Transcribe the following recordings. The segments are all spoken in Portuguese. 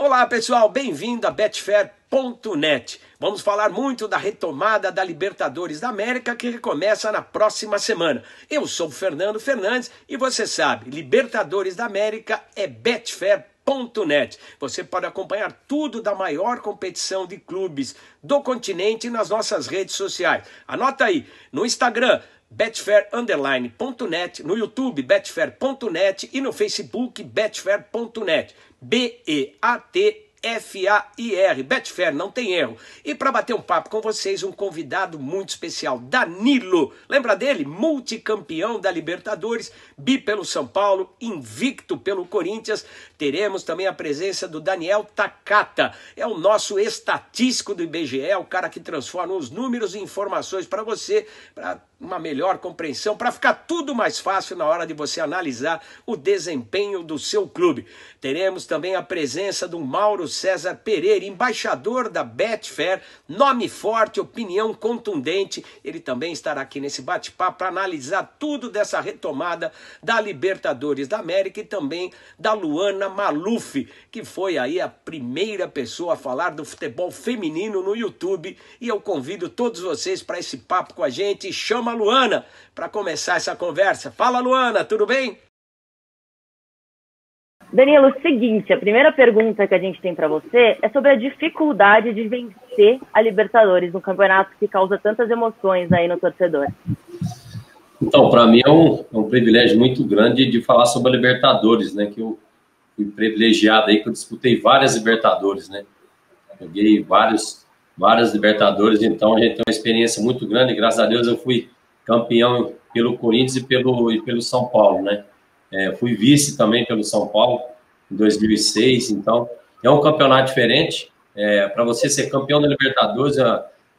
Olá pessoal, bem-vindo a Betfair.net. Vamos falar muito da retomada da Libertadores da América que recomeça na próxima semana. Eu sou o Fernando Fernandes e você sabe, Libertadores da América é Betfair.net. Você pode acompanhar tudo da maior competição de clubes do continente nas nossas redes sociais. Anota aí, no Instagram, Betfair_net, no YouTube, Betfair.net e no Facebook, Betfair.net. Betfair, Betfair, não tem erro. E para bater um papo com vocês, um convidado muito especial, Danilo. Lembra dele? Multicampeão da Libertadores, bi pelo São Paulo, invicto pelo Corinthians. Teremos também a presença do Daniel Takata. É o nosso estatístico do IBGE, o cara que transforma os números em informações para você, para uma melhor compreensão, para ficar tudo mais fácil na hora de você analisar o desempenho do seu clube. Teremos também a presença do Mauro César Pereira, embaixador da Betfair, nome forte, opinião contundente. Ele também estará aqui nesse bate-papo para analisar tudo dessa retomada da Libertadores da América e também da Luana Maluf, que foi aí a primeira pessoa a falar do futebol feminino no YouTube. E eu convido todos vocês para esse papo com a gente. Chama a Luana para começar essa conversa. Fala, Luana, tudo bem? Danilo, seguinte, a primeira pergunta que a gente tem para você é sobre a dificuldade de vencer a Libertadores no campeonato que causa tantas emoções aí no torcedor. Então, para mim é um privilégio muito grande de falar sobre a Libertadores, né? Que eu fui privilegiado aí, que eu disputei várias Libertadores, né? Joguei várias Libertadores, então a gente tem uma experiência muito grande. Graças a Deus eu fui campeão pelo Corinthians e pelo São Paulo, né? Fui vice também pelo São Paulo em 2006, então é um campeonato diferente. Para você ser campeão da Libertadores,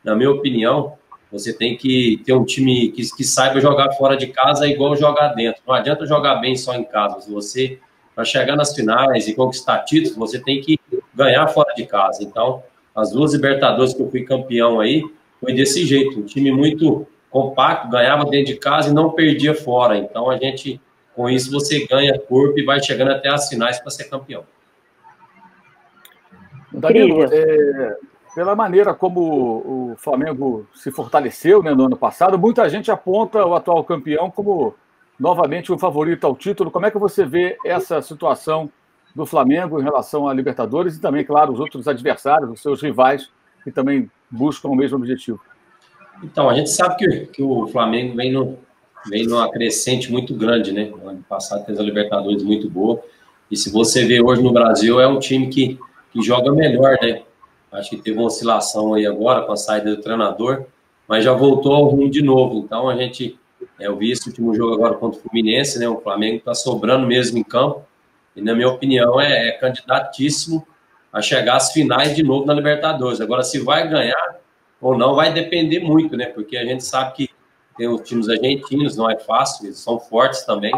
na minha opinião, você tem que ter um time que saiba jogar fora de casa igual jogar dentro. Não adianta jogar bem só em casa. Se você, para chegar nas finais e conquistar títulos, você tem que ganhar fora de casa. Então, as duas Libertadores que eu fui campeão aí, foi desse jeito. Um time muito compacto, ganhava dentro de casa e não perdia fora. Então, com isso, você ganha corpo e vai chegando até as finais para ser campeão. Danilo, pela maneira como o Flamengo se fortaleceu, né, no ano passado, muita gente aponta o atual campeão como novamente um favorito ao título. Como é que você vê essa situação do Flamengo em relação à Libertadores e também, claro, os outros adversários, os seus rivais, que também buscam o mesmo objetivo? Então, a gente sabe que o Flamengo vem numa crescente muito grande, né? No ano passado fez a Libertadores muito boa. E se você vê hoje no Brasil, é um time que joga melhor, né? Acho que teve uma oscilação aí agora com a saída do treinador, mas já voltou ao rumo de novo. Então, eu vi esse último jogo agora contra o Fluminense, né? O Flamengo está sobrando mesmo em campo. E, na minha opinião, é candidatíssimo a chegar às finais de novo na Libertadores. Agora, se vai ganhar ou não, vai depender muito, né? Porque a gente sabe que tem os times argentinos, não é fácil, eles são fortes também,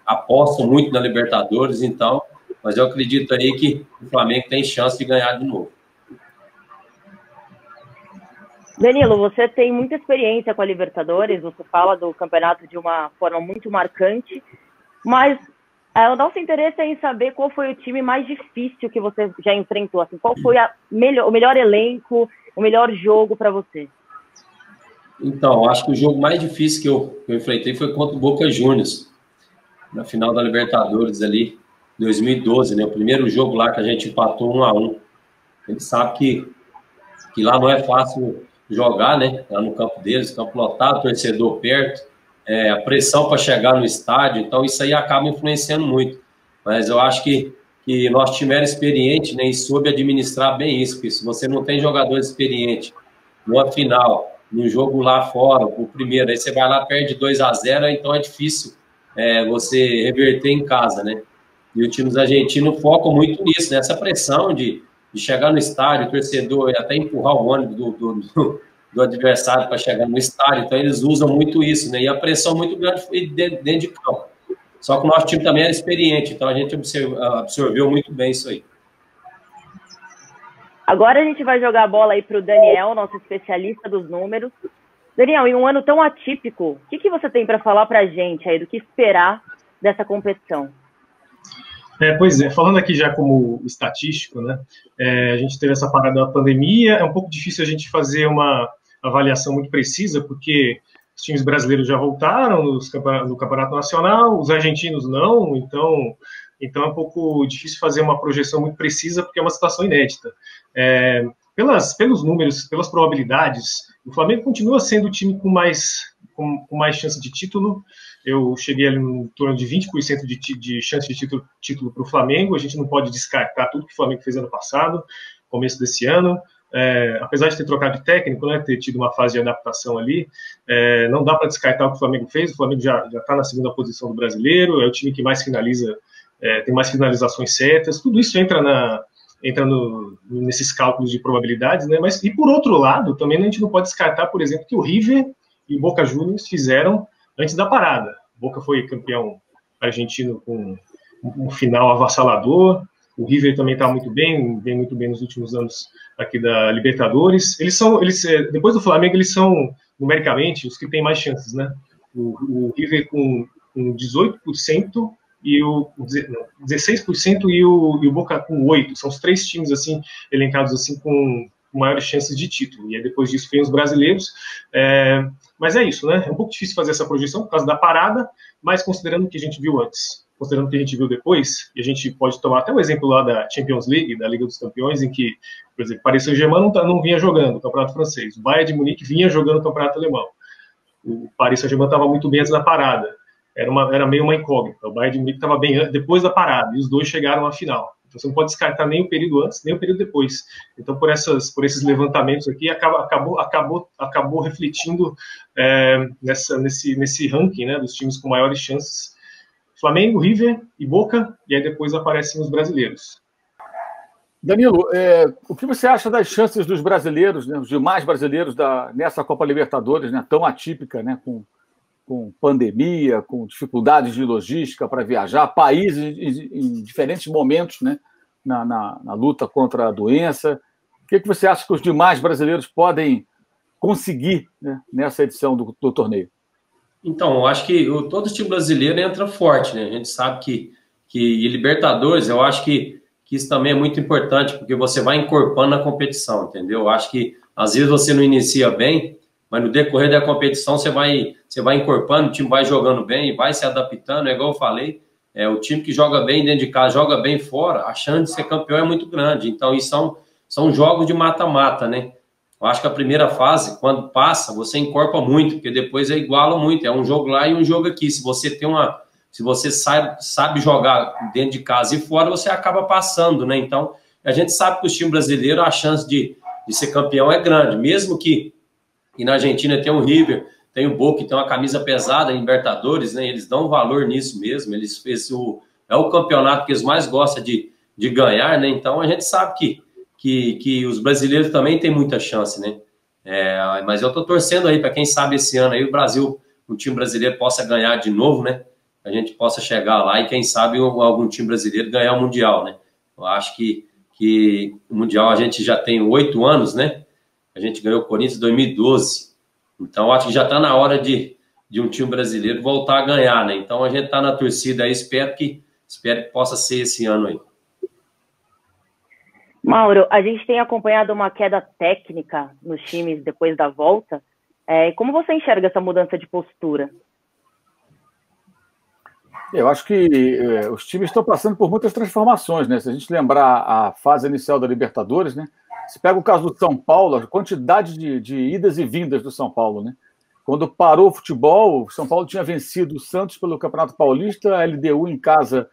apostam muito na Libertadores, então, mas eu acredito aí que o Flamengo tem chance de ganhar de novo. Danilo, você tem muita experiência com a Libertadores, você fala do campeonato de uma forma muito marcante, mas o nosso interesse é em saber qual foi o time mais difícil que você já enfrentou, assim, qual foi o melhor elenco, o melhor jogo para você? Então, acho que o jogo mais difícil que eu enfrentei foi contra o Boca Juniors, na final da Libertadores ali, 2012, né? O primeiro jogo lá que a gente empatou 1-1. A gente sabe que lá não é fácil jogar, né? Lá no campo deles, campo lotado, torcedor perto, a pressão para chegar no estádio, então isso aí acaba influenciando muito. Mas eu acho que nosso time era experiente, né? E soube administrar bem isso, porque se você não tem jogadores experientes numa final, no jogo lá fora, o primeiro, aí você vai lá, perde 2-0, então é difícil você reverter em casa, né? E os times argentinos focam muito nisso, nessa pressão de chegar no estádio, o torcedor até empurrar o ônibus do adversário para chegar no estádio, então eles usam muito isso, né? E a pressão muito grande foi dentro de campo. Só que o nosso time também era experiente, então a gente absorveu muito bem isso aí. Agora a gente vai jogar a bola aí para o Daniel, nosso especialista dos números. Daniel, em um ano tão atípico, o que você tem para falar para a gente aí do que esperar dessa competição? Pois é, falando aqui já como estatístico, né, a gente teve essa parada da pandemia, é um pouco difícil a gente fazer uma avaliação muito precisa, porque os times brasileiros já voltaram no Campeonato Nacional, os argentinos não, então é um pouco difícil fazer uma projeção muito precisa, porque é uma situação inédita. Pelos números, pelas probabilidades, o Flamengo continua sendo o time com mais chance de título. Eu cheguei ali em torno de 20% de chance de título para o Flamengo. A gente não pode descartar tudo que o Flamengo fez ano passado, começo desse ano. Apesar de ter trocado de técnico, né, ter tido uma fase de adaptação ali, não dá para descartar o que o Flamengo fez. O Flamengo já está na segunda posição do Brasileiro, é o time que mais finaliza, tem mais finalizações certas. Tudo isso entra nesses cálculos de probabilidades, né? Mas, e por outro lado, também a gente não pode descartar, por exemplo, que o River e o Boca Juniors fizeram antes da parada. O Boca foi campeão argentino com um final avassalador. O River também está muito bem, vem muito bem nos últimos anos aqui da Libertadores. Depois do Flamengo, eles são, numericamente, os que têm mais chances, né? O River com 18%, e o 16% e o Boca com 8%. São os três times assim elencados assim com maiores chances de título. E aí depois disso vem os brasileiros. Mas é isso, né? É um pouco difícil fazer essa projeção por causa da parada, mas considerando o que a gente viu antes, considerando o que a gente viu depois, e a gente pode tomar até o exemplo lá da Champions League, da Liga dos Campeões, em que, por exemplo, Paris Saint-Germain não vinha jogando o Campeonato Francês, o Bayern de Munique vinha jogando o Campeonato Alemão. O Paris Saint-Germain estava muito bem antes da parada. Era meio uma incógnita. O Bayern de Munique estava bem depois da parada, e os dois chegaram à final. Então você não pode descartar nem o período antes, nem o período depois. Então, por esses levantamentos aqui, acabou refletindo nesse ranking, né, dos times com maiores chances. Flamengo, River e Boca, e aí depois aparecem os brasileiros. Danilo, o que você acha das chances dos brasileiros, né, os demais brasileiros nessa Copa Libertadores, né, tão atípica, né, com pandemia, com dificuldades de logística para viajar, países em diferentes momentos, né, na luta contra a doença? O que você acha que os demais brasileiros podem conseguir, né, nessa edição do torneio? Então, eu acho que todo time brasileiro entra forte, né? A gente sabe que Libertadores, eu acho que isso também é muito importante, porque você vai encorpando a competição, entendeu? Eu acho que às vezes você não inicia bem, mas no decorrer da competição você vai encorpando, o time vai jogando bem, vai se adaptando, é igual eu falei, o time que joga bem dentro de casa, joga bem fora, a chance de ser campeão é muito grande. Então, isso são jogos de mata-mata, né? Eu acho que a primeira fase, quando passa, você encorpa muito, porque depois iguala muito, é um jogo lá e um jogo aqui. Se você sabe jogar dentro de casa e fora, você acaba passando, né? Então, a gente sabe que o time brasileiro, a chance de ser campeão é grande, mesmo que na Argentina tem o River, tem o Boca, que tem uma camisa pesada em Libertadores, né? Eles dão valor nisso mesmo, é o campeonato que eles mais gostam de ganhar, né? Então a gente sabe que os brasileiros também têm muita chance, né? Mas eu tô torcendo aí para quem sabe esse ano aí o Brasil, o time brasileiro possa ganhar de novo, né? A gente possa chegar lá e quem sabe algum time brasileiro ganhar o Mundial, né? Eu acho que o Mundial a gente já tem 8 anos, né? A gente ganhou o Corinthians em 2012. Então, acho que já está na hora de um time brasileiro voltar a ganhar, né? Então, a gente está na torcida aí, espero que possa ser esse ano aí. Mauro, a gente tem acompanhado uma queda técnica nos times depois da volta. Como você enxerga essa mudança de postura? Eu acho que os times estão passando por muitas transformações, né? Se a gente lembrar a fase inicial da Libertadores, né? Se pega o caso do São Paulo, a quantidade de idas e vindas do São Paulo, né? Quando parou o futebol, o São Paulo tinha vencido o Santos pelo Campeonato Paulista, a LDU em casa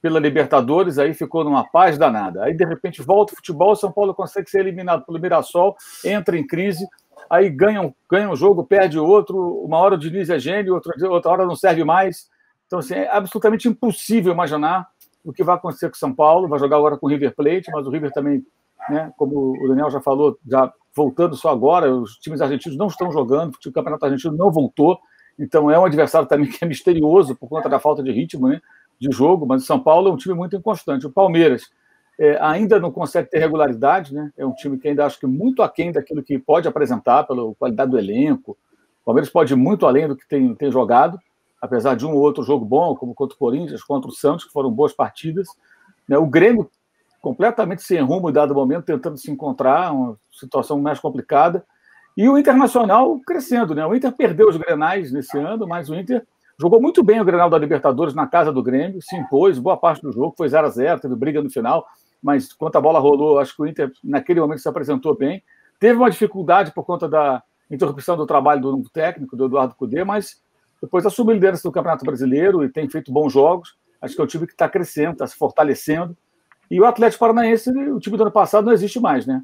pela Libertadores, aí ficou numa paz danada. Aí, de repente, volta o futebol, o São Paulo consegue ser eliminado pelo Mirassol, entra em crise, aí ganha um jogo, perde outro, uma hora o Diniz é gênio, outra hora não serve mais. Então, assim, é absolutamente impossível imaginar o que vai acontecer com o São Paulo. Vai jogar agora com o River Plate, mas o River também, né, como o Daniel já falou, já voltando só agora, os times argentinos não estão jogando, o campeonato argentino não voltou, então é um adversário também que é misterioso por conta da falta de ritmo, né, de jogo, mas o São Paulo é um time muito inconstante. O Palmeiras ainda não consegue ter regularidade, né, é um time que ainda acho que muito aquém daquilo que pode apresentar pela qualidade do elenco. O Palmeiras pode ir muito além do que tem jogado, apesar de um ou outro jogo bom, como contra o Corinthians, contra o Santos, que foram boas partidas, né? O Grêmio completamente sem rumo em dado momento, tentando se encontrar, uma situação mais complicada. E o Internacional crescendo, né? O Inter perdeu os Grenais nesse ano, mas o Inter jogou muito bem o Grenal da Libertadores na casa do Grêmio, se impôs, boa parte do jogo, foi 0-0, teve briga no final, mas quando a bola rolou, acho que o Inter naquele momento se apresentou bem. Teve uma dificuldade por conta da interrupção do trabalho do novo técnico, do Eduardo Cudê, mas depois assumiu a liderança do Campeonato Brasileiro e tem feito bons jogos. Acho que é um time que está crescendo, está se fortalecendo. E o Atlético Paranaense, o time do ano passado não existe mais, né?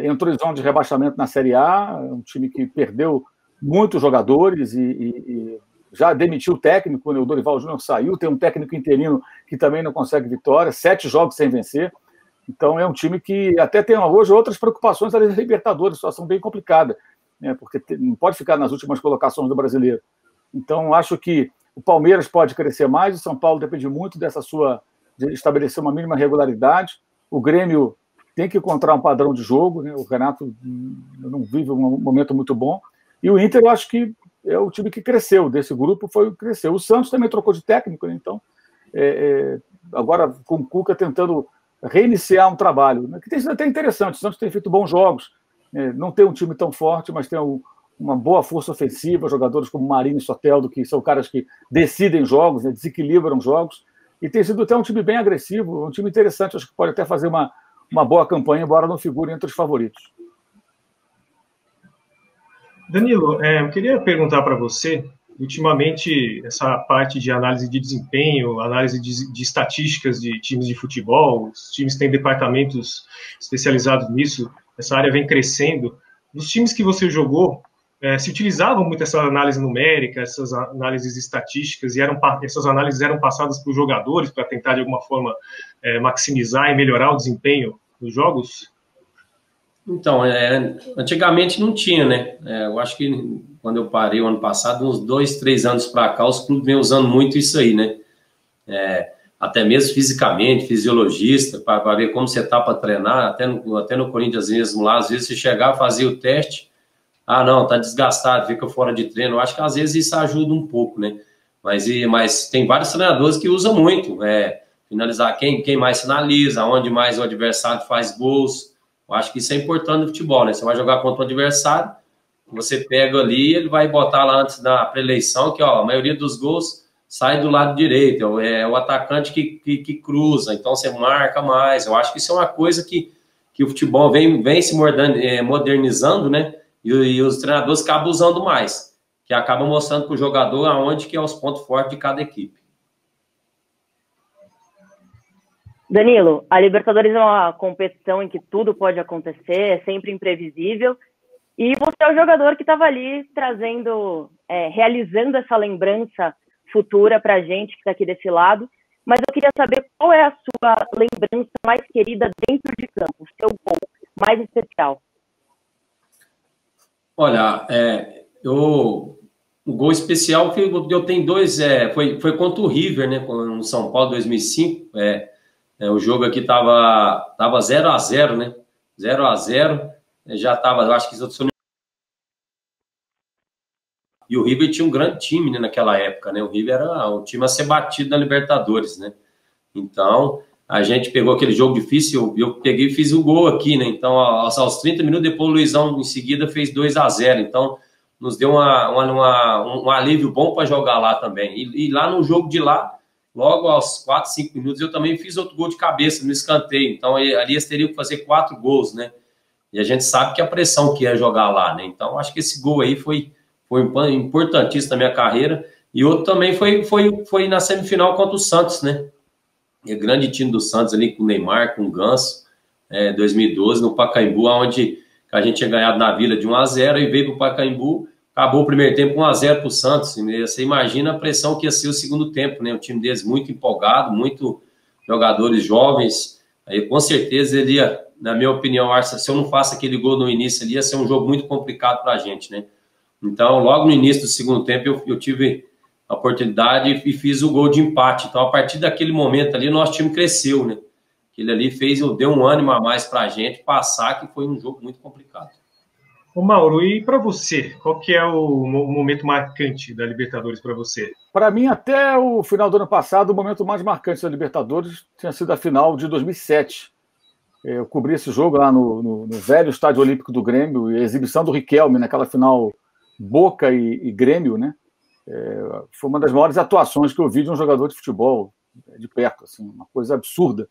Entrou em zona de rebaixamento na Série A, um time que perdeu muitos jogadores e já demitiu o técnico, né? O Dorival Júnior saiu, tem um técnico interino que também não consegue vitória, 7 jogos sem vencer. Então é um time que até tem hoje outras preocupações ali da Libertadores, situação bem complicada, né? Porque não pode ficar nas últimas colocações do Brasileiro. Então acho que o Palmeiras pode crescer mais, o São Paulo depende muito de estabelecer uma mínima regularidade. O Grêmio tem que encontrar um padrão de jogo, né? O Renato não vive um momento muito bom. E o Inter, eu acho que é o time que cresceu, desse grupo cresceu. O Santos também trocou de técnico, né? Então, agora com o Cuca tentando reiniciar um trabalho, né? Que tem sido até interessante. O Santos tem feito bons jogos, não tem um time tão forte, mas tem uma boa força ofensiva, jogadores como Marinho e Soteldo, que são caras que decidem jogos, né? Desequilibram jogos. E tem sido até um time bem agressivo, um time interessante, acho que pode até fazer uma boa campanha, embora não figure entre os favoritos. Danilo, eu queria perguntar para você, ultimamente, essa parte de análise de desempenho, análise de estatísticas de times de futebol, os times têm departamentos especializados nisso, essa área vem crescendo. Nos times que você jogou, se utilizavam muito essa análise numérica, essas análises estatísticas, e essas análises eram passadas para os jogadores para tentar, de alguma forma, maximizar e melhorar o desempenho dos jogos? Então, antigamente não tinha, né? Eu acho que quando eu parei o ano passado, uns 2, 3 anos para cá, os clubes vêm usando muito isso aí, né? Até mesmo fisicamente, fisiologista, para ver como você está para treinar, até no Corinthians mesmo lá, às vezes você chegava, fazia o teste, não, tá desgastado, fica fora de treino. Eu acho que às vezes isso ajuda um pouco, né? Mas tem vários treinadores que usam muito, finalizar quem mais finaliza, onde mais o adversário faz gols. Eu acho que isso é importante no futebol, né? Você vai jogar contra o adversário, você pega ali, ele vai botar lá antes da pré-eleição que a maioria dos gols sai do lado direito, é o atacante que cruza, então você marca mais. Eu acho que isso é uma coisa que o futebol vem se modernizando, né? E os treinadores acabam usando mais, que acabam mostrando para o jogador aonde que é os pontos fortes de cada equipe. Danilo, a Libertadores é uma competição em que tudo pode acontecer, é sempre imprevisível, e você é o jogador que estava ali trazendo, realizando essa lembrança futura para a gente que está aqui desse lado, mas eu queria saber qual é a sua lembrança mais querida dentro de campo, o seu gol mais especial. Olha, o gol especial que eu tenho 2, foi contra o River, né, no São Paulo 2005, o jogo aqui tava 0-0, né? 0-0. Já tava, eu acho que isso. E o River tinha um grande time, né, naquela época, né? O River era um time a ser batido na Libertadores, né? Então, a gente pegou aquele jogo difícil, eu peguei e fiz o gol aqui, né? Então, aos 30 minutos, depois o Luizão em seguida fez 2-0. Então, nos deu um alívio bom para jogar lá também. E lá no jogo de lá, logo aos 4, 5 minutos, eu também fiz outro gol de cabeça no escanteio. Então, ali eles teriam que fazer 4 gols, né? E a gente sabe que a pressão que é jogar lá, né? Então, acho que esse gol aí foi importantíssimo na minha carreira. E outro também foi na semifinal contra o Santos, né? E o grande time do Santos ali, com o Neymar, com o Ganso, 2012, no Pacaembu, onde a gente tinha ganhado na Vila de 1-0 e veio para o Pacaembu. Acabou o primeiro tempo 1-0 para o Santos. Você imagina a pressão que ia ser o segundo tempo, né? O time deles muito empolgado, muito jogadores jovens. Aí, com certeza, ele ia, na minha opinião, se eu não faço aquele gol no início ali, ia ser um jogo muito complicado para a gente, né? Então, logo no início do segundo tempo, eu tive a oportunidade e fiz o gol de empate. Então, a partir daquele momento ali, nosso time cresceu, né? Aquele ali deu um ânimo a mais para a gente passar, que foi um jogo muito complicado. Ô Mauro, e para você, qual que é o momento marcante da Libertadores para você? Para mim, até o final do ano passado, o momento mais marcante da Libertadores tinha sido a final de 2007. Eu cobri esse jogo lá no velho Estádio Olímpico do Grêmio, e a exibição do Riquelme naquela final Boca e Grêmio, né? Foi uma das maiores atuações que eu vi de um jogador de futebol de perto, assim, uma coisa absurda.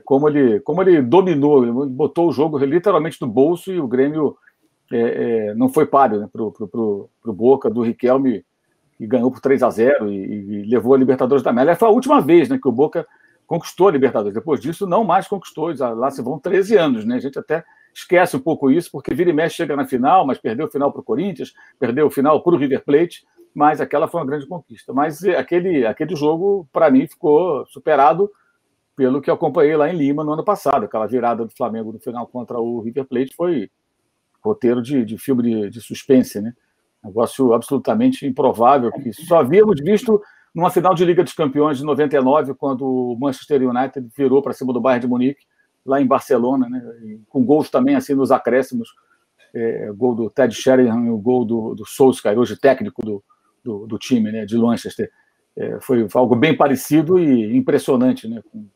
Como ele dominou, ele botou o jogo literalmente no bolso, e o Grêmio não foi páreo, né, pro Boca do Riquelme, e ganhou por 3-0 e levou a Libertadores da América. Foi a última vez, né, que o Boca conquistou a Libertadores. Depois disso, não mais conquistou. Lá se vão 13 anos, né? A gente até esquece um pouco isso, porque vira e mexe chega na final, mas perdeu o final para o Corinthians, perdeu o final para o River Plate, mas aquela foi uma grande conquista. Mas aquele jogo, para mim, ficou superado pelo que eu acompanhei lá em Lima no ano passado. Aquela virada do Flamengo no final contra o River Plate foi roteiro de filme de suspense, né? Negócio absolutamente improvável, que só havíamos visto numa final de Liga dos Campeões de 99, quando o Manchester United virou para cima do Bayern de Munique, lá em Barcelona, né? E com gols também assim nos acréscimos, gol do Ted Sheringham e o gol do Solskjaer, hoje técnico do time, né, de Manchester. Foi algo bem parecido e impressionante, né? Com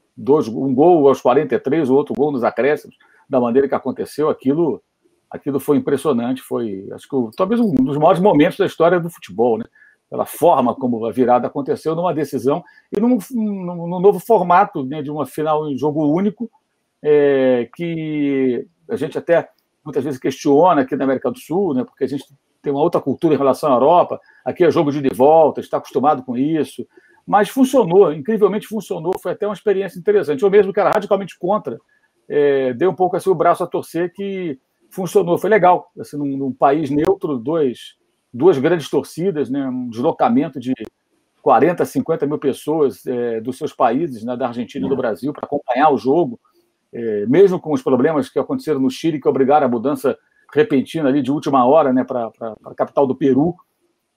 um gol aos 43, o outro gol nos acréscimos, da maneira que aconteceu. Aquilo foi impressionante, foi, acho que talvez um dos maiores momentos da história do futebol, né? Pela forma como a virada aconteceu, numa decisão e num novo formato, né, de uma final em jogo único, que a gente até muitas vezes questiona aqui na América do Sul, né, porque a gente tem uma outra cultura em relação à Europa, aqui é jogo de ida e volta, está acostumado com isso, mas funcionou, incrivelmente funcionou, foi até uma experiência interessante. Eu mesmo, que era radicalmente contra, dei um pouco assim o braço a torcer, que funcionou, foi legal, assim, num país neutro, duas grandes torcidas, né, um deslocamento de 40, 50 mil pessoas dos seus países, né, da Argentina e do Brasil, para acompanhar o jogo, mesmo com os problemas que aconteceram no Chile, que obrigaram a mudança repentina ali de última hora, né, para a capital do Peru.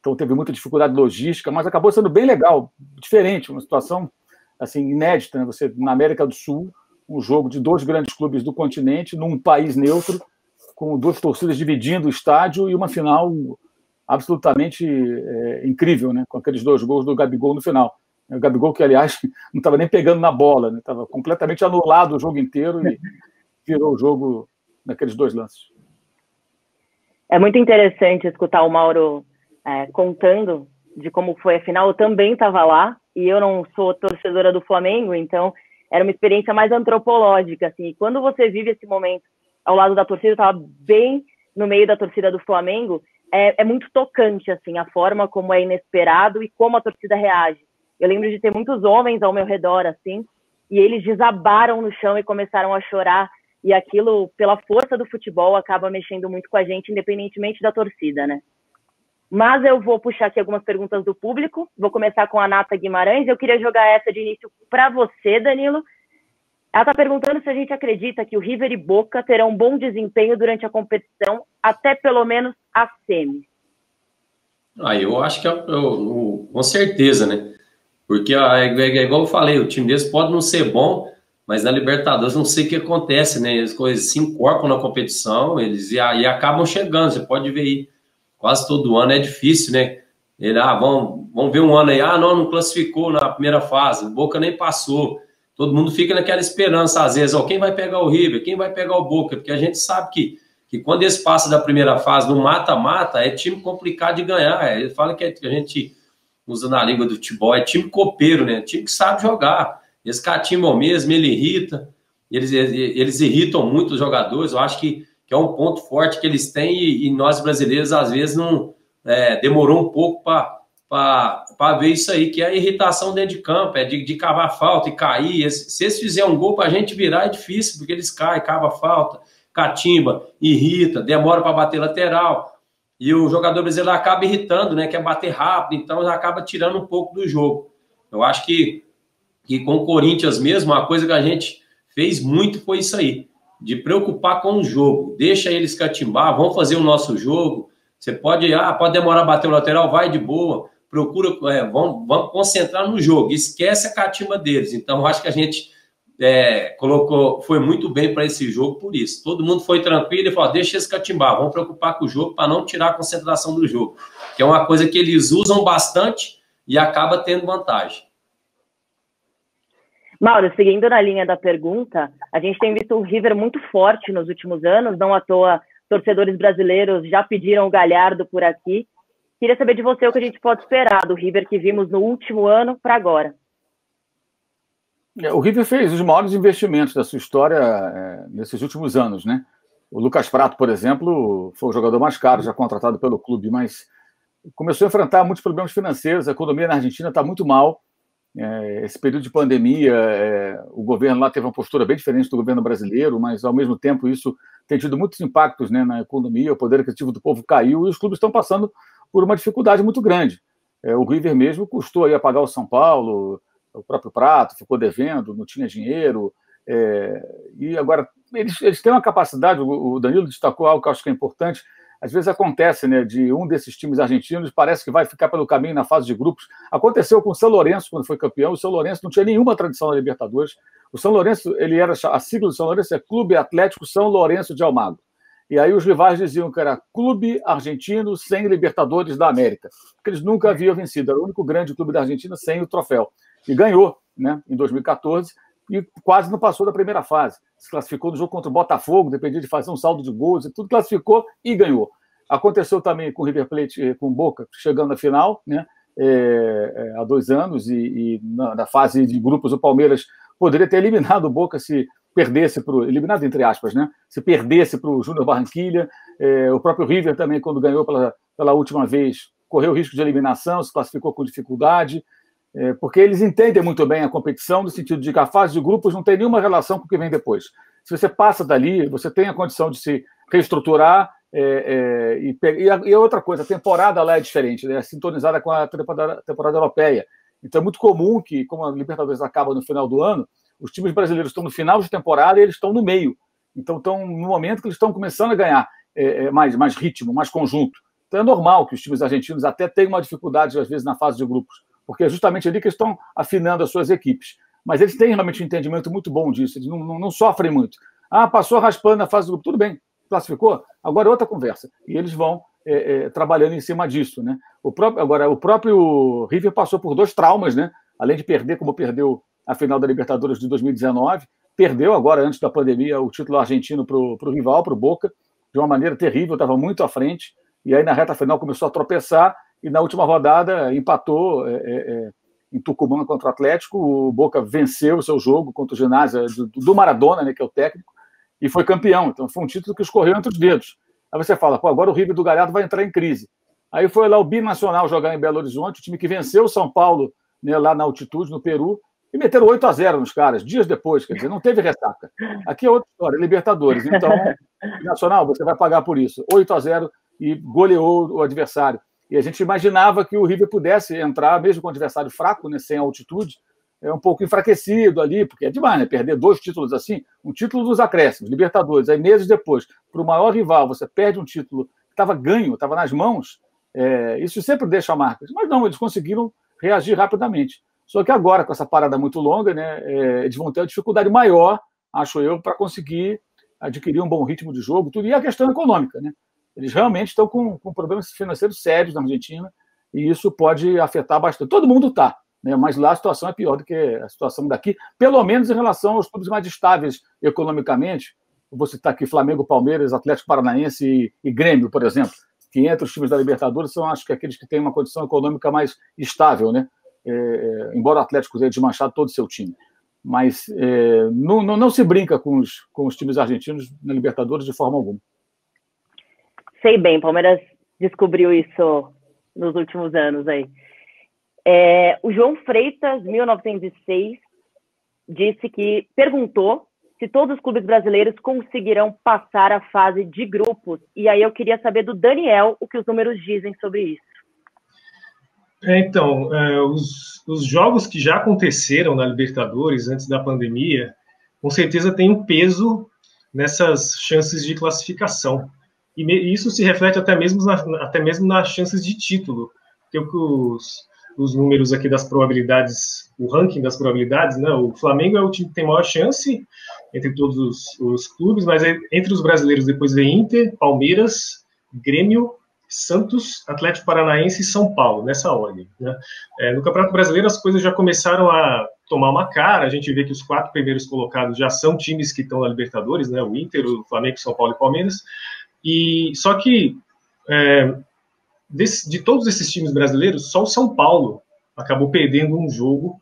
Então teve muita dificuldade logística, mas acabou sendo bem legal, diferente, uma situação assim inédita, né? Você na América do Sul, um jogo de dois grandes clubes do continente, num país neutro, com duas torcidas dividindo o estádio, e uma final absolutamente incrível, né? Com aqueles dois gols do Gabigol no final. O Gabigol, que, aliás, não estava nem pegando na bola, né? Estava completamente anulado o jogo inteiro e virou o jogo naqueles dois lances. É muito interessante escutar o Mauro contando de como foi a final. Eu também estava lá, e eu não sou torcedora do Flamengo, então era uma experiência mais antropológica, assim. E quando você vive esse momento ao lado da torcida, eu estava bem no meio da torcida do Flamengo, é muito tocante, assim, a forma como é inesperado e como a torcida reage. Eu lembro de ter muitos homens ao meu redor, assim, e eles desabaram no chão e começaram a chorar, e aquilo, pela força do futebol, acaba mexendo muito com a gente, independentemente da torcida, né? Mas eu vou puxar aqui algumas perguntas do público, vou começar com a Nata Guimarães. Eu queria jogar essa de início para você, Danilo. Ela está perguntando se a gente acredita que o River e Boca terão um bom desempenho durante a competição, até pelo menos a semi. Eu acho que com certeza, né? Porque igual eu falei, o time deles pode não ser bom, mas na Libertadores não sei o que acontece, né? As coisas se encorpam na competição, eles e acabam chegando. Você pode ver aí, quase todo ano é difícil, né? Vamos ver um ano aí, não classificou na primeira fase, o Boca nem passou. Todo mundo fica naquela esperança, às vezes, quem vai pegar o River, quem vai pegar o Boca, porque a gente sabe que quando eles passam da primeira fase no mata-mata, é time complicado de ganhar. Ele fala que a gente usa na língua do futebol, é time copeiro, né? Time que sabe jogar. Eles catimbam mesmo, ele irrita, eles irritam muito os jogadores. Eu acho que é um ponto forte que eles têm, e nós brasileiros, às vezes, não demorou um pouco para ver isso aí, que é a irritação dentro de campo, de cavar falta e cair. Se eles fizerem um gol para a gente virar, é difícil, porque eles caem, cavam falta, catimba, irrita, demora para bater lateral. E o jogador brasileiro acaba irritando, né? Quer bater rápido, então já acaba tirando um pouco do jogo. Eu acho que com o Corinthians mesmo, uma coisa que a gente fez muito foi isso aí, de preocupar com o jogo. Deixa eles catimbar, vamos fazer o nosso jogo. Você pode demorar a bater o lateral, vai de boa. Procura, vamos concentrar no jogo, esquece a catimba deles. Então, eu acho que a gente foi muito bem para esse jogo por isso. Todo mundo foi tranquilo e falou, deixa esse catimbar, vamos preocupar com o jogo para não tirar a concentração do jogo, que é uma coisa que eles usam bastante e acaba tendo vantagem. Mauro, seguindo na linha da pergunta, a gente tem visto o River muito forte nos últimos anos, não à toa torcedores brasileiros já pediram o Galhardo por aqui. Queria saber de você o que a gente pode esperar do River que vimos no último ano para agora. O River fez os maiores investimentos da sua história nesses últimos anos, né? O Lucas Prato, por exemplo, foi o jogador mais caro já contratado pelo clube, mas começou a enfrentar muitos problemas financeiros, a economia na Argentina está muito mal. Esse período de pandemia, o governo lá teve uma postura bem diferente do governo brasileiro, mas, ao mesmo tempo, isso tem tido muitos impactos, né, na economia, o poder aquisitivo do povo caiu e os clubes estão passando por uma dificuldade muito grande. O River mesmo custou aí a pagar o São Paulo, o próprio Prato ficou devendo, não tinha dinheiro, e agora eles têm uma capacidade, o Danilo destacou algo que eu acho que é importante. Às vezes acontece, né, de um desses times argentinos parece que vai ficar pelo caminho na fase de grupos. Aconteceu com o São Lourenço quando foi campeão. O São Lourenço não tinha nenhuma tradição na Libertadores. O São Lourenço, a sigla do São Lourenço é Clube Atlético São Lourenço de Almagro. E aí os rivais diziam que era Clube Argentino sem Libertadores da América, porque eles nunca haviam vencido. Era o único grande clube da Argentina sem o troféu. E ganhou, né, em 2014, e quase não passou da primeira fase. Se classificou no jogo contra o Botafogo, dependia de fazer um saldo de gols, e tudo classificou e ganhou. Aconteceu também com o River Plate, com o Boca, chegando à final, né, há 2 anos, e na fase de grupos o Palmeiras poderia ter eliminado o Boca se perdesse eliminado entre aspas, né, se perdesse para o Júnior Barranquilla. O próprio River também, quando ganhou pela última vez, correu o risco de eliminação, se classificou com dificuldade, porque eles entendem muito bem a competição, no sentido de que a fase de grupos não tem nenhuma relação com o que vem depois. Se você passa dali, você tem a condição de se reestruturar, e outra coisa, a temporada lá é diferente, né? É sintonizada com a temporada europeia. Então é muito comum que, como a Libertadores acaba no final do ano, os times brasileiros estão no final de temporada e eles estão no meio. Então estão no momento que eles estão começando a ganhar mais ritmo, mais conjunto. Então é normal que os times argentinos até tenham uma dificuldade, às vezes, na fase de grupos, porque é justamente ali que eles estão afinando as suas equipes. Mas eles têm realmente um entendimento muito bom disso, eles não sofrem muito. Passou raspando na fase do grupo, tudo bem, classificou, agora é outra conversa. E eles vão trabalhando em cima disso, né? O próprio River passou por 2 traumas, né? Além de perder, como perdeu a final da Libertadores de 2019, perdeu agora, antes da pandemia, o título argentino para o rival, para o Boca, de uma maneira terrível, estava muito à frente, e aí na reta final começou a tropeçar, e na última rodada empatou em Tucumã contra o Atlético. O Boca venceu o seu jogo contra o Ginásio do Maradona, né, que é o técnico, e foi campeão. Então foi um título que escorreu entre os dedos. Aí você fala, agora o River do Galhardo vai entrar em crise. Aí foi lá o Binacional jogar em Belo Horizonte, o time que venceu o São Paulo, né, lá na altitude, no Peru, e meteram 8-0 nos caras, dias depois, quer dizer, não teve ressaca. Aqui é outra história, Libertadores. Então, Binacional, você vai pagar por isso. 8-0 e goleou o adversário. E a gente imaginava que o River pudesse entrar, mesmo com o adversário fraco, né, sem altitude, um pouco enfraquecido ali, porque é demais, né? Perder 2 títulos assim, um título dos acréscimos, Libertadores, aí meses depois, para o maior rival, você perde um título que estava ganho, estava nas mãos, isso sempre deixa marcas. Mas não, eles conseguiram reagir rapidamente. Só que agora, com essa parada muito longa, né, eles vão ter uma dificuldade maior, acho eu, para conseguir adquirir um bom ritmo de jogo, tudo. E a questão econômica, né? Eles realmente estão com problemas financeiros sérios na Argentina, e isso pode afetar bastante. Todo mundo está, né? Mas lá a situação é pior do que a situação daqui, pelo menos em relação aos clubes mais estáveis economicamente. Eu vou citar aqui Flamengo, Palmeiras, Atlético Paranaense e Grêmio, por exemplo, que entre os times da Libertadores são, acho que, aqueles que têm uma condição econômica mais estável, né? Embora o Atlético tenha desmanchado todo o seu time. Mas não se brinca com os times argentinos na Libertadores de forma alguma. Sei bem, Palmeiras descobriu isso nos últimos anos aí. O João Freitas, 1906, perguntou se todos os clubes brasileiros conseguirão passar a fase de grupos. E aí eu queria saber do Daniel o que os números dizem sobre isso. Então, os jogos que já aconteceram na Libertadores antes da pandemia, com certeza tem um peso nessas chances de classificação. E isso se reflete até mesmo nas chances de título. Porque os números aqui das probabilidades, o ranking das probabilidades, né? O Flamengo é o time que tem maior chance entre todos os clubes, mas entre os brasileiros depois vem Inter, Palmeiras, Grêmio, Santos, Atlético Paranaense e São Paulo, nessa ordem, né? No Campeonato Brasileiro as coisas já começaram a tomar uma cara, a gente vê que os 4 primeiros colocados já são times que estão na Libertadores, né? O Inter, o Flamengo, São Paulo e Palmeiras, e só que de todos esses times brasileiros, só o São Paulo acabou perdendo um jogo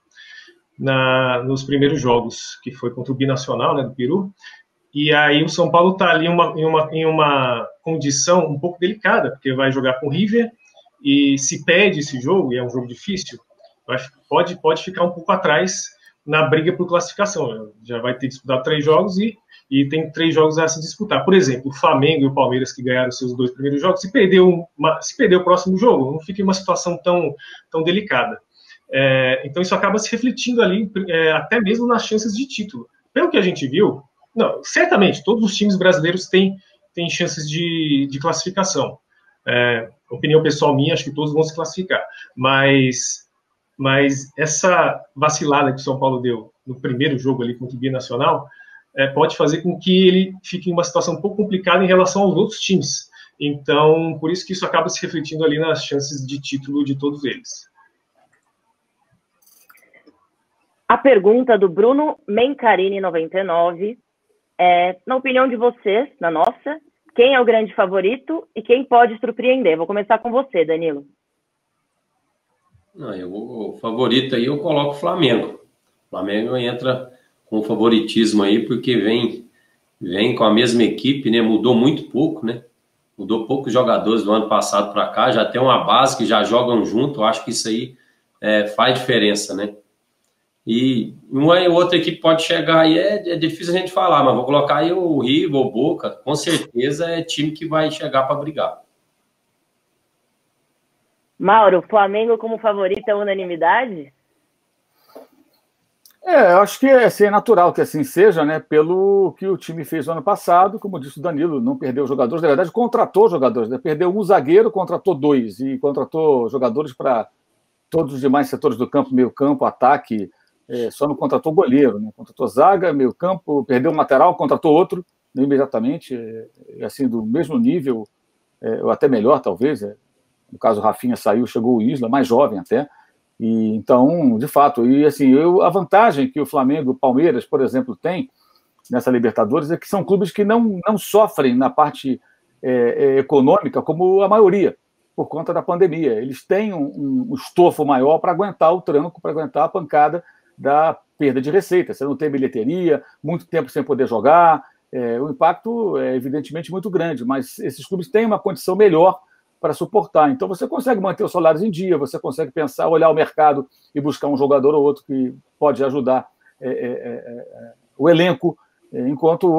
nos primeiros jogos, que foi contra o Binacional, né, do Peru. E aí o São Paulo está ali em uma condição um pouco delicada, porque vai jogar com o River, e se perde esse jogo, e é um jogo difícil, pode ficar um pouco atrás na briga por classificação. Já vai ter disputado 3 jogos e tem 3 jogos a se disputar. Por exemplo, o Flamengo e o Palmeiras, que ganharam seus 2 primeiros jogos, se perder o próximo jogo, não fica em uma situação tão delicada. Então isso acaba se refletindo ali, até mesmo nas chances de título. Pelo que a gente viu, certamente todos os times brasileiros têm chances de classificação. Opinião pessoal minha, acho que todos vão se classificar. Mas essa vacilada que o São Paulo deu no primeiro jogo ali contra o Binacional pode fazer com que ele fique em uma situação um pouco complicada em relação aos outros times. Então, por isso que isso acaba se refletindo ali nas chances de título de todos eles. A pergunta do Bruno Mencarini 99 na opinião de vocês, na nossa, quem é o grande favorito e quem pode surpreender? Vou começar com você, Danilo. O favorito aí eu coloco o Flamengo. O Flamengo entra com favoritismo aí, porque vem com a mesma equipe, né? Mudou muito pouco, né? Mudou poucos jogadores do ano passado para cá, já tem uma base que já jogam junto, eu acho que isso aí faz diferença, né? E uma e outra equipe pode chegar aí, é difícil a gente falar, mas vou colocar aí o River, o Boca, com certeza é time que vai chegar para brigar. Mauro, Flamengo como favorito é unanimidade? Eu acho que é natural que assim seja, né? Pelo que o time fez no ano passado, como disse o Danilo, não perdeu jogadores, na verdade contratou jogadores, né? Perdeu um zagueiro, contratou 2, e contratou jogadores para todos os demais setores do campo, meio campo, ataque, só não contratou goleiro, né? Contratou zaga, meio campo, perdeu um lateral, contratou outro, imediatamente, assim, do mesmo nível, ou até melhor, talvez, no caso o Rafinha saiu, chegou o Isla, mais jovem até. E então, de fato, e assim, a vantagem que o Flamengo, o Palmeiras, por exemplo, tem nessa Libertadores é que são clubes que não sofrem na parte econômica como a maioria, por conta da pandemia. Eles têm um estofo maior para aguentar o tranco, para aguentar a pancada da perda de receita. Você não tem bilheteria, muito tempo sem poder jogar, o impacto é evidentemente muito grande, mas esses clubes têm uma condição melhor para suportar. Então, você consegue manter os salários em dia, você consegue pensar, olhar o mercado e buscar um jogador ou outro que pode ajudar o elenco, enquanto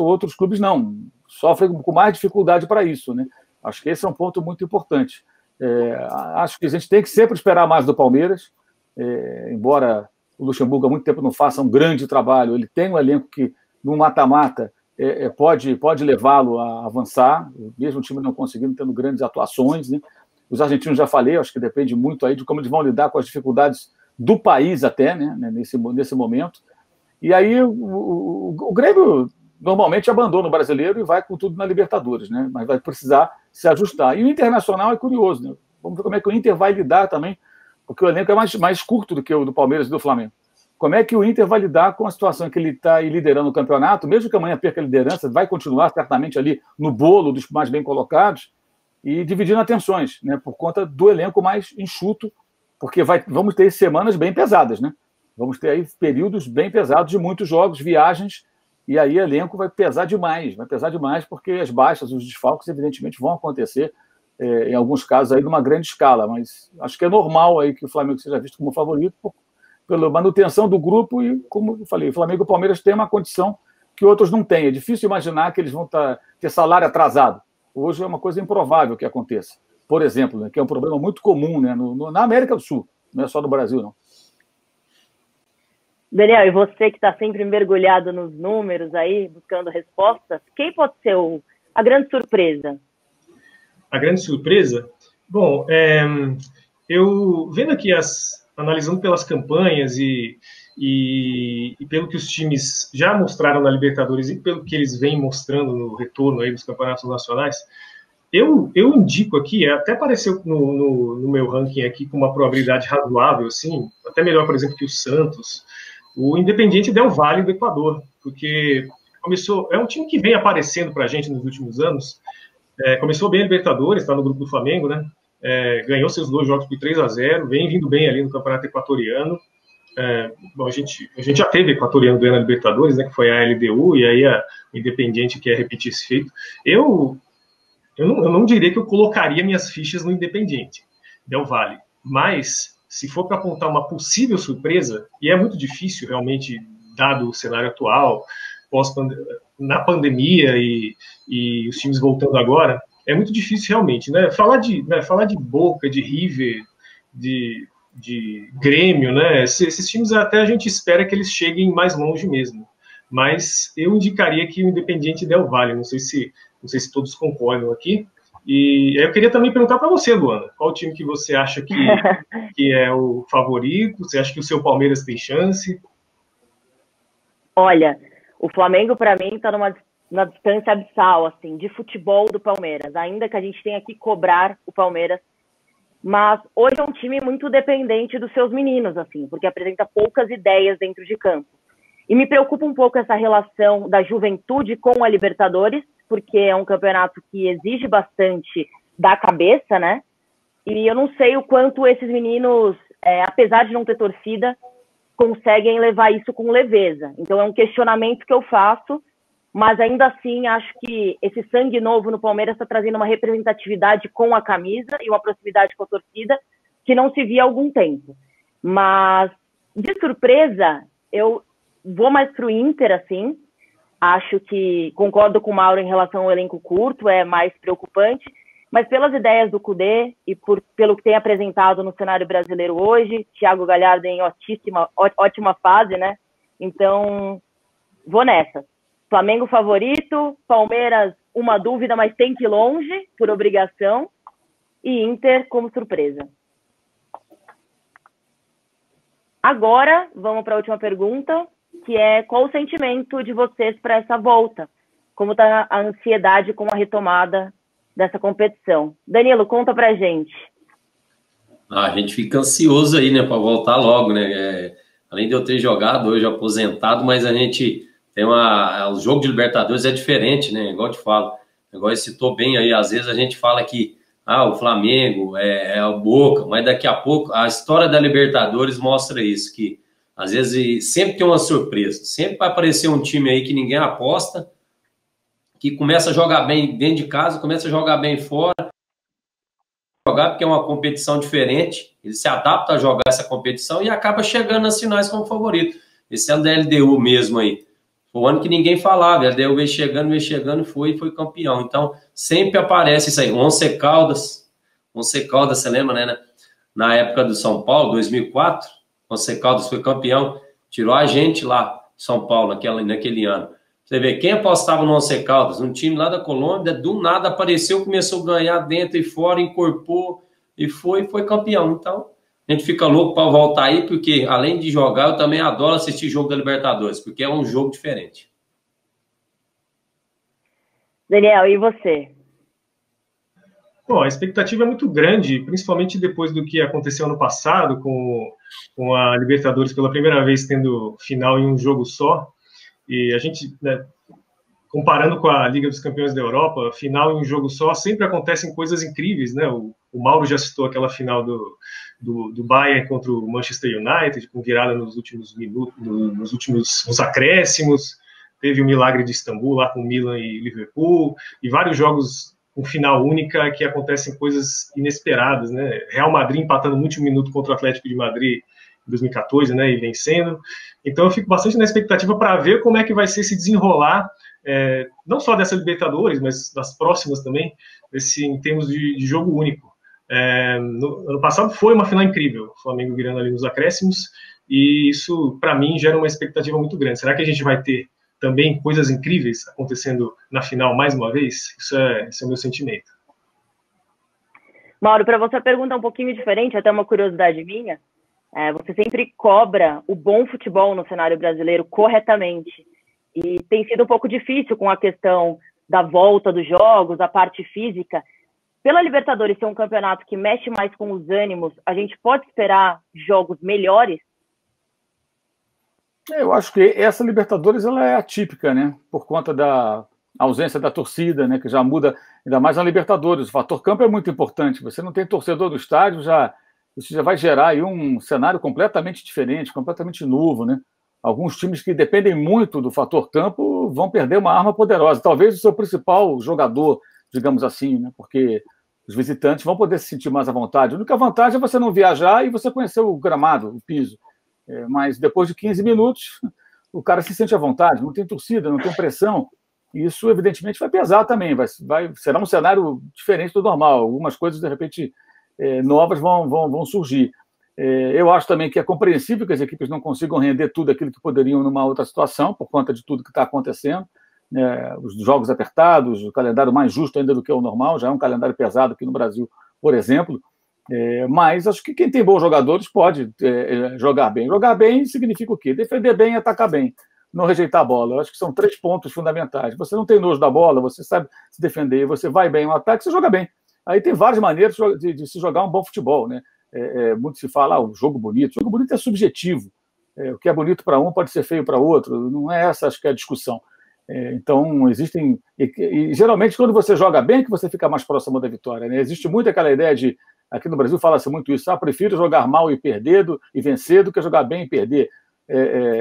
outros clubes não. Sofrem com mais dificuldade para isso, né? Acho que esse é um ponto muito importante. Acho que a gente tem que sempre esperar mais do Palmeiras, embora o Luxemburgo há muito tempo não faça um grande trabalho, ele tem um elenco que, no mata-mata, pode levá-lo a avançar, mesmo o time não conseguindo, tendo grandes atuações, né? Os argentinos, já falei, acho que depende muito aí de como eles vão lidar com as dificuldades do país até, né, nesse momento. E aí o Grêmio normalmente abandona o brasileiro e vai com tudo na Libertadores, né? Mas vai precisar se ajustar. E o Internacional é curioso, né? Vamos ver como é que o Inter vai lidar também, porque o elenco é mais curto do que o do Palmeiras e do Flamengo. Como é que o Inter vai lidar com a situação em que ele está liderando o campeonato, mesmo que amanhã perca a liderança, vai continuar certamente ali no bolo dos mais bem colocados e dividindo atenções, né, por conta do elenco mais enxuto, porque vamos ter semanas bem pesadas, né? Vamos ter aí períodos bem pesados de muitos jogos, viagens, e aí o elenco vai pesar demais porque as baixas, os desfalques, evidentemente, vão acontecer, em alguns casos, aí numa grande escala, mas acho que é normal aí que o Flamengo seja visto como favorito, pela manutenção do grupo e, como eu falei, o Flamengo e o Palmeiras têm uma condição que outros não têm. É difícil imaginar que eles vão ter salário atrasado. Hoje é uma coisa improvável que aconteça. Por exemplo, né, que é um problema muito comum, né, na América do Sul, não é só no Brasil, não. Daniel, e você que está sempre mergulhado nos números aí, buscando respostas, quem pode ser a grande surpresa? A grande surpresa? Bom, eu vendo aqui analisando pelas campanhas e pelo que os times já mostraram na Libertadores e pelo que eles vêm mostrando no retorno aí dos campeonatos nacionais, eu indico aqui, até apareceu no meu ranking aqui com uma probabilidade razoável, assim, até melhor, por exemplo, que o Santos, o Independiente Del Valle do Equador, porque é um time que vem aparecendo para a gente nos últimos anos, começou bem a Libertadores, está no grupo do Flamengo, né? Ganhou seus 2 jogos por 3-0, vem vindo bem ali no Campeonato Equatoriano. Bom, a gente já teve equatoriano ganhando a Libertadores, né, que foi a LDU, e aí o Independiente quer repetir esse feito. Eu não diria que eu colocaria minhas fichas no Independiente Del Valle, mas se for para apontar uma possível surpresa, e é muito difícil realmente, dado o cenário atual, na pandemia e os times voltando agora, é muito difícil realmente, né? Falar de Boca, de River, de Grêmio, né? Esses times até a gente espera que eles cheguem mais longe mesmo. Mas eu indicaria que o Independiente Del Valle, não sei se todos concordam aqui. E eu queria também perguntar para você, Luana, qual time que você acha que é o favorito? Você acha que o seu Palmeiras tem chance? Olha, o Flamengo, para mim, está na distância abissal, assim, de futebol do Palmeiras, ainda que a gente tenha que cobrar o Palmeiras. Mas hoje é um time muito dependente dos seus meninos, assim, porque apresenta poucas ideias dentro de campo. E me preocupa um pouco essa relação da juventude com a Libertadores, porque é um campeonato que exige bastante da cabeça, né? E eu não sei o quanto esses meninos, apesar de não ter torcida, conseguem levar isso com leveza. Então é um questionamento que eu faço, mas ainda assim acho que esse sangue novo no Palmeiras está trazendo uma representatividade com a camisa e uma proximidade com a torcida que não se via há algum tempo. Mas, de surpresa, eu vou mais para o Inter, assim. Acho que concordo com o Mauro em relação ao elenco curto, é mais preocupante, mas pelas ideias do Kudê e pelo que tem apresentado no cenário brasileiro hoje, Thiago Galhardo em ótima fase, né? Então, vou nessa. Flamengo favorito, Palmeiras uma dúvida, mas tem que ir longe, por obrigação, e Inter como surpresa. Agora, vamos para a última pergunta, que é qual o sentimento de vocês para essa volta? Como está a ansiedade com a retomada dessa competição? Danilo, conta pra gente. A gente fica ansioso aí, né, para voltar logo, né? Além de eu ter jogado hoje aposentado, mas a gente tem o jogo de Libertadores é diferente, né? Igual eu te falo, igual você citou bem aí, às vezes a gente fala que o Flamengo é o Boca, mas daqui a pouco a história da Libertadores mostra isso, que às vezes sempre tem uma surpresa, sempre vai aparecer um time aí que ninguém aposta, que começa a jogar bem dentro de casa, começa a jogar bem fora, jogar porque é uma competição diferente, ele se adapta a jogar essa competição e acaba chegando nas finais como favorito. Esse ano da LDU mesmo aí, foi um ano que ninguém falava, a LDU veio chegando e foi campeão. Então, sempre aparece isso aí. Once Caldas, você lembra, né? Na época do São Paulo, 2004, Once Caldas foi campeão, tirou a gente lá, São Paulo, naquele ano. Você vê, quem apostava no Once Caldas? Um time lá da Colômbia, do nada apareceu, começou a ganhar dentro e fora, incorporou e foi campeão. Então, a gente fica louco para voltar aí, porque além de jogar, eu também adoro assistir jogo da Libertadores, porque é um jogo diferente. Daniel, e você? Bom, a expectativa é muito grande, principalmente depois do que aconteceu ano passado, com a Libertadores pela primeira vez tendo final em um jogo só. E a gente, né, comparando com a Liga dos Campeões da Europa, final em um jogo só, sempre acontecem coisas incríveis, né? O Mauro já citou aquela final do Bayern contra o Manchester United, com virada nos últimos minutos, nos acréscimos. Teve o milagre de Istambul lá com Milan e Liverpool, e vários jogos com final única que acontecem coisas inesperadas, né? Real Madrid empatando no último minuto contra o Atlético de Madrid em 2014, né? E vencendo. Então eu fico bastante na expectativa para ver como é que vai ser se desenrolar, não só dessa Libertadores, mas das próximas também, em termos de jogo único. No ano passado foi uma final incrível, o Flamengo virando ali nos acréscimos, e isso, para mim, gera uma expectativa muito grande. Será que a gente vai ter também coisas incríveis acontecendo na final mais uma vez? Esse é o meu sentimento. Mauro, para você a pergunta é um pouquinho diferente, até uma curiosidade minha. Você sempre cobra o bom futebol no cenário brasileiro corretamente. E tem sido um pouco difícil com a questão da volta dos jogos, a parte física. Pela Libertadores ser um campeonato que mexe mais com os ânimos, a gente pode esperar jogos melhores? Eu acho que essa Libertadores ela é atípica, né? Por conta da ausência da torcida, né? Que já muda, ainda mais na Libertadores. O fator campo é muito importante. Você não tem torcedor no estádio, isso já vai gerar aí um cenário completamente diferente, completamente novo, né? Alguns times que dependem muito do fator campo vão perder uma arma poderosa. Talvez o seu principal jogador, digamos assim, né? Porque os visitantes vão poder se sentir mais à vontade. A única vantagem é você não viajar e você conhecer o gramado, o piso. Mas depois de 15 minutos, o cara se sente à vontade, não tem torcida, não tem pressão. E isso, evidentemente, vai pesar também. Será um cenário diferente do normal. Algumas coisas, de repente, novas vão surgir. Eu acho também que é compreensível que as equipes não consigam render tudo aquilo que poderiam numa outra situação, por conta de tudo que está acontecendo. Os jogos apertados, o calendário mais justo ainda do que o normal, já é um calendário pesado aqui no Brasil, por exemplo. Mas acho que quem tem bons jogadores pode jogar bem. Jogar bem significa o quê? Defender bem e atacar bem. Não rejeitar a bola. Eu acho que são 3 pontos fundamentais. Você não tem nojo da bola, você sabe se defender, você vai bem no ataque, você joga bem. Aí tem várias maneiras de se jogar um bom futebol, né? Muito se fala, o jogo bonito. O jogo bonito é subjetivo. O que é bonito para um pode ser feio para outro. Não é essa, acho que é a discussão. Então, existem... E geralmente, quando você joga bem, que você fica mais próximo da vitória, né? Existe muito aquela ideia de... Aqui no Brasil fala-se muito isso. Prefiro jogar mal e perder e vencer do que jogar bem e perder.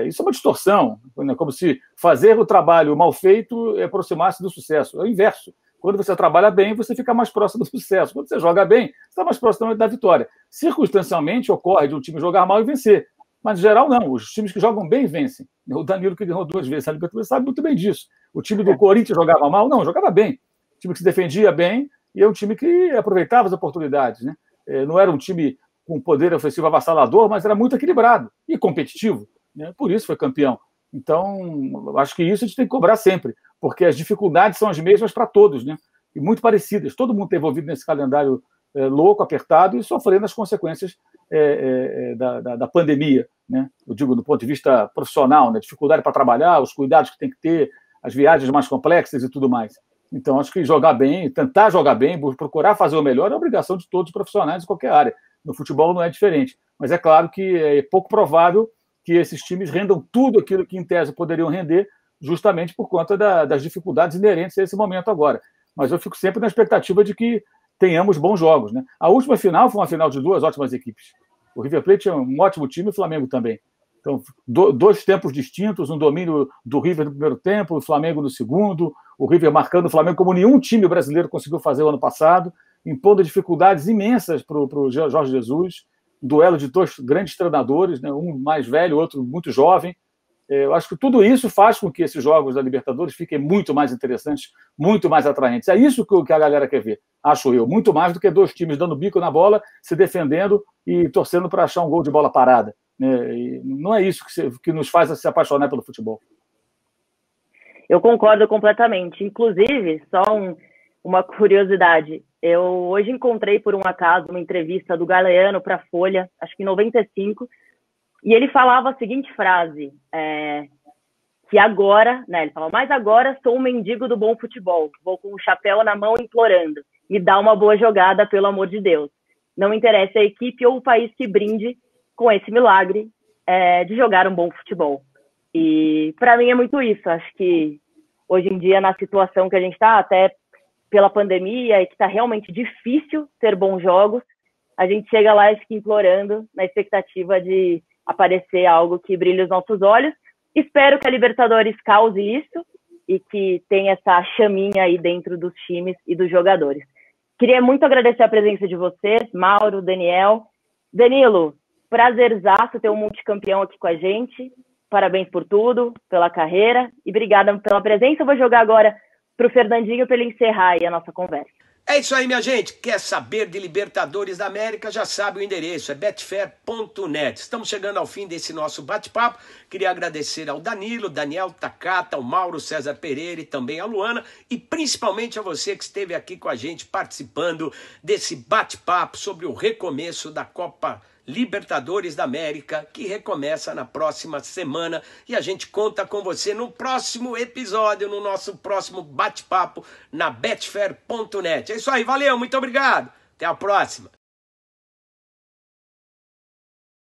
Isso é uma distorção. Né? Como se fazer o trabalho mal feito aproximasse do sucesso. É o inverso. Quando você trabalha bem, você fica mais próximo do sucesso. Quando você joga bem, você está mais próximo da vitória. Circunstancialmente, ocorre de um time jogar mal e vencer. Mas, em geral, não. Os times que jogam bem vencem. O Danilo, que ganhou 2 vezes a Libertadores, sabe muito bem disso. O time do Corinthians jogava mal? Não, jogava bem. O time que se defendia bem e é um time que aproveitava as oportunidades. Né? Não era um time com poder ofensivo avassalador, mas era muito equilibrado e competitivo. Né? Por isso foi campeão. Então, acho que isso a gente tem que cobrar sempre, porque as dificuldades são as mesmas para todos, né? E muito parecidas. Todo mundo está envolvido nesse calendário louco, apertado e sofrendo as consequências da pandemia, né? Eu digo do ponto de vista profissional, né? Dificuldade para trabalhar, os cuidados que tem que ter, as viagens mais complexas e tudo mais. Então, acho que jogar bem, tentar jogar bem, procurar fazer o melhor é obrigação de todos os profissionais de qualquer área. No futebol não é diferente. Mas é claro que é pouco provável que esses times rendam tudo aquilo que, em tese, poderiam render, justamente por conta das dificuldades inerentes a esse momento agora. Mas eu fico sempre na expectativa de que tenhamos bons jogos. Né? A última final foi uma final de 2 ótimas equipes. O River Plate é um ótimo time e o Flamengo também. Então, 2 tempos distintos, um domínio do River no primeiro tempo, o Flamengo no segundo, o River marcando o Flamengo como nenhum time brasileiro conseguiu fazer o ano passado, impondo dificuldades imensas para o Jorge Jesus, duelo de 2 grandes treinadores, né? Um mais velho, outro muito jovem. Eu acho que tudo isso faz com que esses jogos da Libertadores fiquem muito mais interessantes, muito mais atraentes. É isso que a galera quer ver, acho eu. Muito mais do que 2 times dando bico na bola, se defendendo e torcendo para achar um gol de bola parada. E não é isso que nos faz se apaixonar pelo futebol. Eu concordo completamente. Inclusive, só uma curiosidade. Eu hoje encontrei, por um acaso, uma entrevista do Galeano para a Folha, acho que em 95, e ele falava a seguinte frase, que agora, né, ele falou, mas agora sou um mendigo do bom futebol, vou com o chapéu na mão implorando, me dá uma boa jogada, pelo amor de Deus. Não interessa a equipe ou o país que brinde com esse milagre de jogar um bom futebol. E para mim é muito isso. Acho que hoje em dia, na situação que a gente está, até pela pandemia, e que está realmente difícil ter bons jogos, a gente chega lá e fica implorando na expectativa de aparecer algo que brilhe os nossos olhos. Espero que a Libertadores cause isso e que tenha essa chaminha aí dentro dos times e dos jogadores. Queria muito agradecer a presença de vocês, Mauro, Daniel. Danilo, prazerzaço ter um multicampeão aqui com a gente. Parabéns por tudo, pela carreira e obrigada pela presença. Eu vou jogar agora para o Fernandinho para ele encerrar aí a nossa conversa. É isso aí, minha gente. Quer saber de Libertadores da América? Já sabe o endereço, é betfair.net. Estamos chegando ao fim desse nosso bate-papo. Queria agradecer ao Danilo, Daniel Takata, ao Mauro César Pereira e também à Luana, e principalmente a você que esteve aqui com a gente participando desse bate-papo sobre o recomeço da Copa Libertadores da América, que recomeça na próxima semana, e a gente conta com você no próximo episódio, no nosso próximo bate-papo na betfair.net. É isso aí, valeu, muito obrigado, até a próxima.